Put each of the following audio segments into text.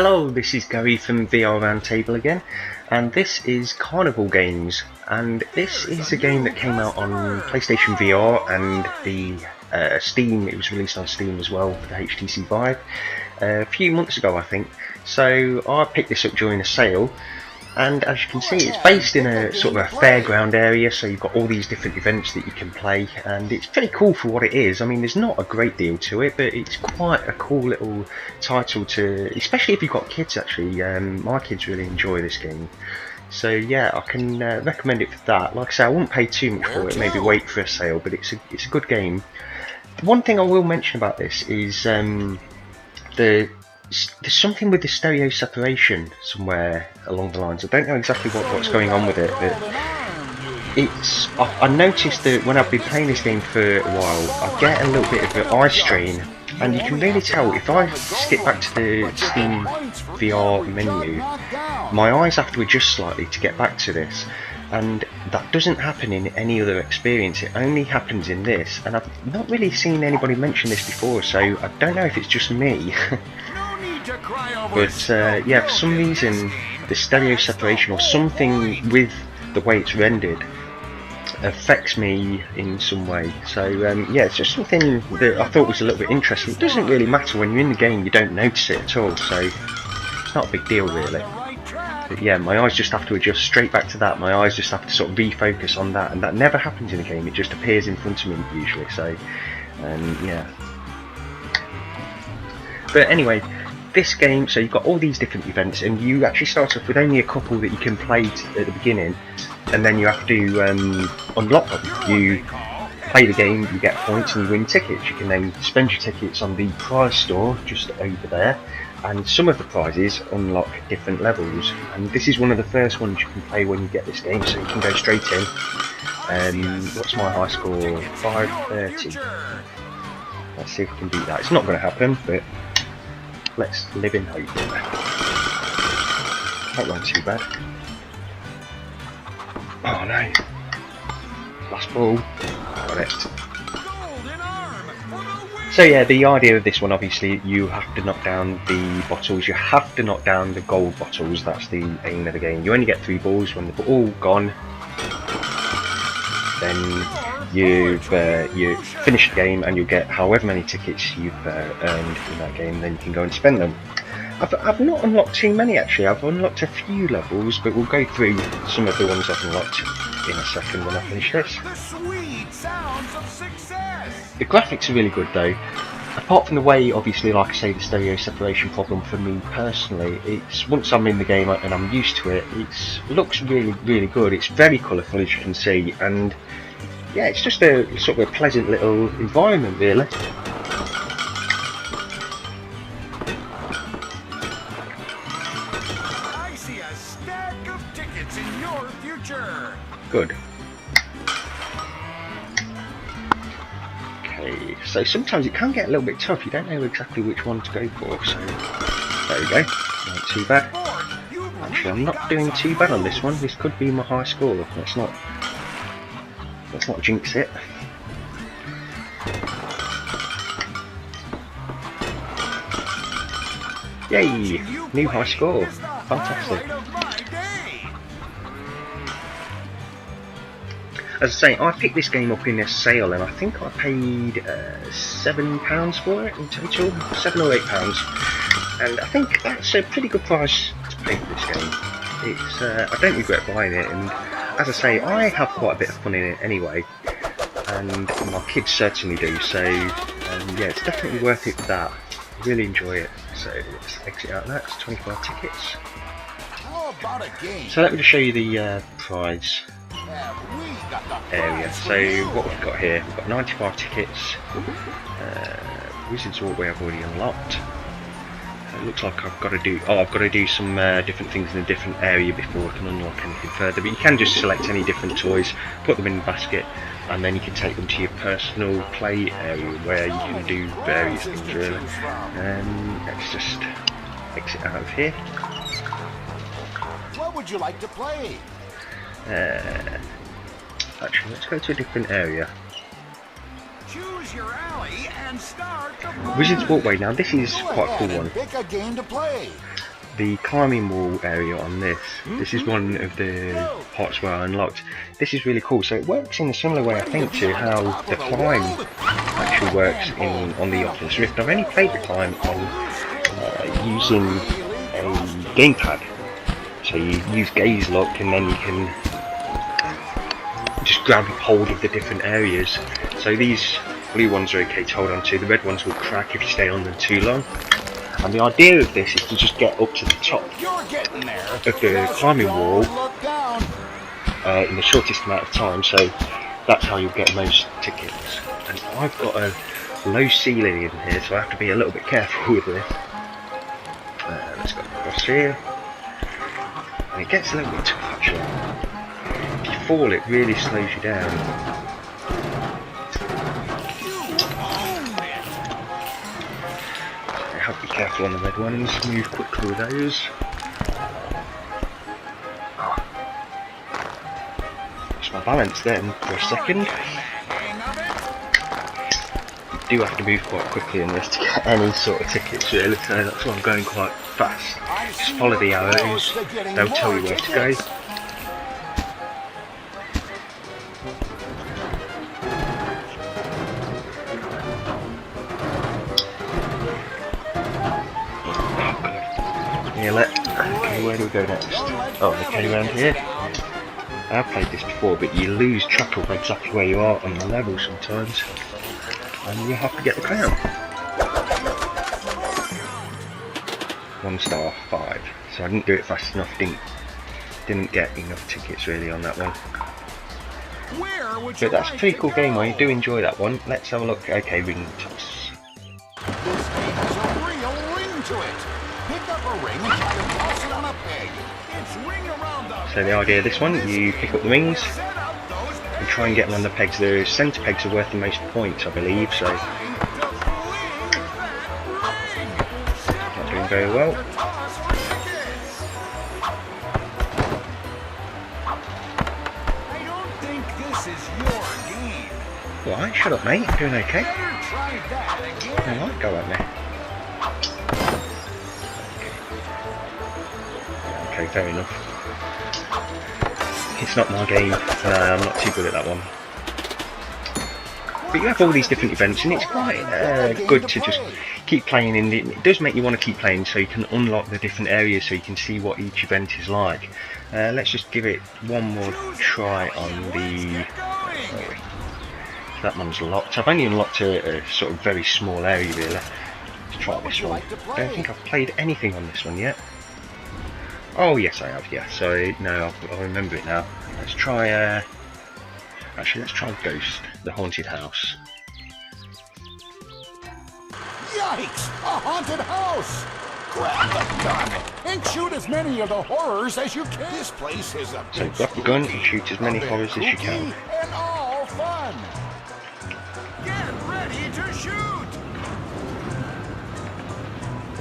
Hello, this is Gary from VR Roundtable again, and this is Carnival Games, and this is a game that came out on PlayStation VR and the Steam. It was released on Steam as well for the HTC Vive a few months ago, I think. So I picked this up during a sale, and as you can see, it's based in a sort of a fairground area, so you've got all these different events that you can play, and it's pretty cool for what it is. I mean, there's not a great deal to it, but it's quite a cool little title to, especially if you've got kids actually. My kids really enjoy this game. So yeah, I can recommend it for that. Like I say, I wouldn't pay too much for it, maybe wait for a sale, but it's a good game. The one thing I will mention about this is there's something with the stereo separation somewhere along the lines. I don't know exactly what's going on with it, but I noticed that when I've been playing this game for a while, I get a little bit of an eye strain, and you can really tell if I skip back to the Steam VR menu, my eyes have to adjust slightly to get back to this, and that doesn't happen in any other experience. It only happens in this, and I've not really seen anybody mention this before, so I don't know if it's just me. But yeah, for some reason the stereo separation or something with the way it's rendered affects me in some way. So yeah, it's just something that I thought was a little bit interesting. It doesn't really matter when you're in the game, you don't notice it at all, so it's not a big deal really. But yeah, my eyes just have to adjust straight back to that. My eyes just have to sort of refocus on that, and that never happens in the game. It just appears in front of me usually. So yeah. But anyway, this game, so you've got all these different events, and you actually start off with only a couple that you can play at the beginning, and then you have to unlock them. You play the game, you get points, and you win tickets. You can then spend your tickets on the prize store just over there, and some of the prizes unlock different levels, and this is one of the first ones you can play when you get this game, so you can go straight in. What's my high score? 530. Let's see if we can beat that. It's not going to happen, but let's live in hope. That wasn't too bad. Oh no. Last ball. Got it. So yeah, the idea of this one, obviously, you have to knock down the bottles. You have to knock down the gold bottles. That's the aim of the game. You only get 3 balls. When they're all gone, then you finish the game, and you'll get however many tickets you've earned in that game. Then you can go and spend them. I've not unlocked too many actually. I've unlocked a few levels, but we'll go through some of the ones I've unlocked in a second when I finish this. The graphics are really good though. Apart from the way, obviously, like I say, the stereo separation problem for me personally, it's once I'm in the game and I'm used to it, it looks really good. It's very colourful, as you can see, and yeah, it's just a sort of a pleasant little environment really. I see a stack of tickets in your future. Good. Okay, so sometimes it can get a little bit tough. You don't know exactly which one to go for, so there we go. Not too bad. Actually, I'm not doing too bad on this one. This could be my high score. Let's not jinx it. Yay! New high score. Fantastic. As I say, I picked this game up in a sale, and I think I paid £7 for it in total, £7 or £8, and I think that's a pretty good price to pay for this game. It's I don't regret buying it, and as I say, I have quite a bit of fun in it anyway, and my kids certainly do. So yeah, it's definitely worth it for that. I really enjoy it. So let's exit out that. It's 25 tickets. How about a game? So let me just show you the prize area. So what we've got here, we've got 95 tickets. Wizard's Walkway I've already unlocked. It looks like I've got to do some different things in a different area before I can unlock anything further. But you can just select any different toys, put them in the basket, and then you can take them to your personal play area where you can do various things really. Let's just exit out of here. What would you like to play? Actually, let's go to a different area. Choose your alley and start the Wizard's Walkway. Now this is quite a cool one. Pick a game to play. the climbing wall area on this. This is one of the parts where I unlocked. This is really cool. So it works in a similar way, I think, to how the climb actually works on the Oculus Rift. I've only played the climb on using a gamepad. So you use gaze lock and then you can just grab hold of the different areas. So these blue ones are okay to hold on to, the red ones will crack if you stay on them too long. And the idea of this is to just get up to the top of the climbing wall in the shortest amount of time, so that's how you'll get most tickets. And I've got a low ceiling in here, so I have to be a little bit careful with this. Let's go across here. And it gets a little bit tough actually. If you fall, it really slows you down. Be careful on the red ones, move quickly with those. Lost my balance then for a second. You do have to move quite quickly in this to get any sort of tickets really, so that's why I'm going quite fast. Just follow the arrows, they'll tell you where to go. Okay, where do we go next? Oh, okay, around here. I've played this before, but you lose track of exactly where you are on the level sometimes, and you have to get the crown. 1 star 5. So I didn't do it fast enough. Didn't get enough tickets really on that one. But that's a pretty cool game. I do enjoy that one. Let's have a look. Okay, ring toss. This game has a real ring to it. Pick up a ring and try to toss it on a peg. It's ring around the So the idea of this one, you pick up the rings and try and get them on the pegs. The centre pegs are worth the most points, I believe, so not doing very well. I don't think this is your game. Right, shut up mate, I'm doing okay. Better try that again. I might go at me. Okay, fair enough. It's not my game, I'm not too good at that one. But you have all these different events and it's quite good to just keep playing, and it does make you want to keep playing so you can unlock the different areas so you can see what each event is like. Let's just give it one more try on the... that one's locked. I've only unlocked a sort of very small area really. Let's try this one. I don't think I've played anything on this one yet. Oh yes I have, yeah, so no, I'll remember it now. Let's try, actually let's try Ghost, the haunted house. Yikes! A haunted house! Grab the gun and shoot as many of the horrors as you can. This place is a So grab the gun and shoot as many horrors as you can. And all fun. Get ready to shoot!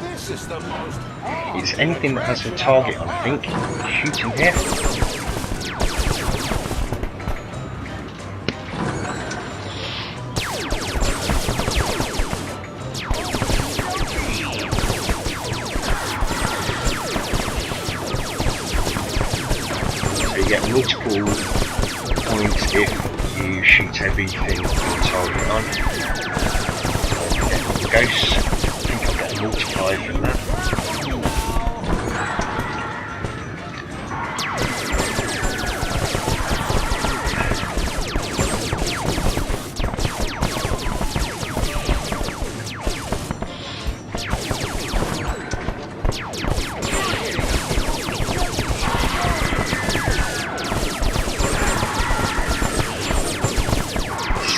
This is the most It's anything that has a target on, I think. Shooting here. So you get multiple points if you shoot everything with the target on. Ghosts, I think I'll get a multiplier from that.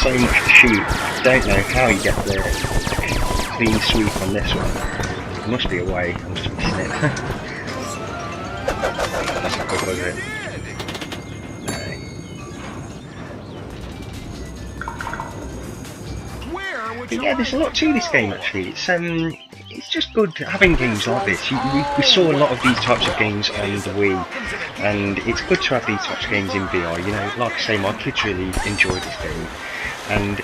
So much to shoot. I don't know how you get the clean sweep on this one. There must be a way, I'm just missing it. That's not good, was it? No. But yeah, there's a lot to this game actually. It's just good having games like this. We saw a lot of these types of games on the Wii, and it's good to have these types of games in VR. You know, like I say, my kids really enjoy this game, and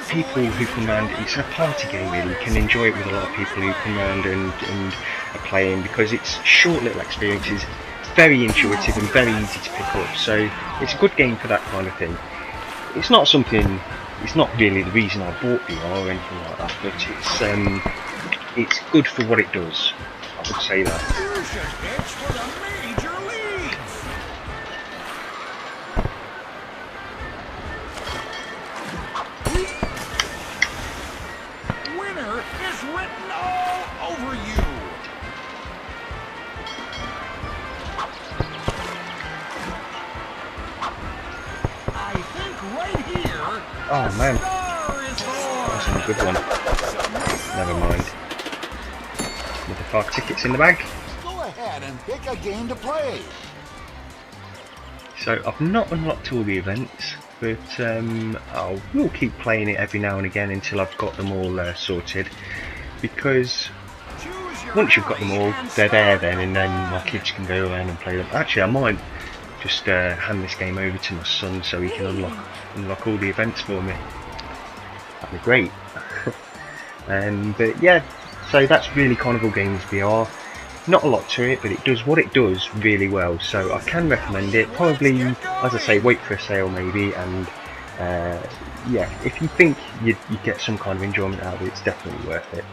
people who come round, it's a party game really. You can enjoy it with a lot of people who come round and are playing, because it's short little experiences, very intuitive and very easy to pick up. So it's a good game for that kind of thing. It's not something. It's not really the reason I bought VR or anything like that, but it's good for what it does. I would say that. Here's your pitch for the major leagues. Winner is written all over you. I think right here. Oh man, Star is born. that's a good one. Never mind. Another 5 tickets in the bag. Go ahead and pick a game to play. So I've not unlocked all the events, but I will keep playing it every now and again until I've got them all sorted, because once you've got them all, they're there then, and then my kids can go around and play them. Actually, I might just hand this game over to my son so he can unlock all the events for me. That'd be great. But yeah, so that's really Carnival Games VR. Not a lot to it, but it does what it does really well, so I can recommend it. Probably, as I say, wait for a sale maybe, and yeah, if you think you get some kind of enjoyment out of it, it's definitely worth it.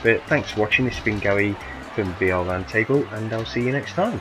But thanks for watching. This has been Gary from VR Roundtable, and I'll see you next time.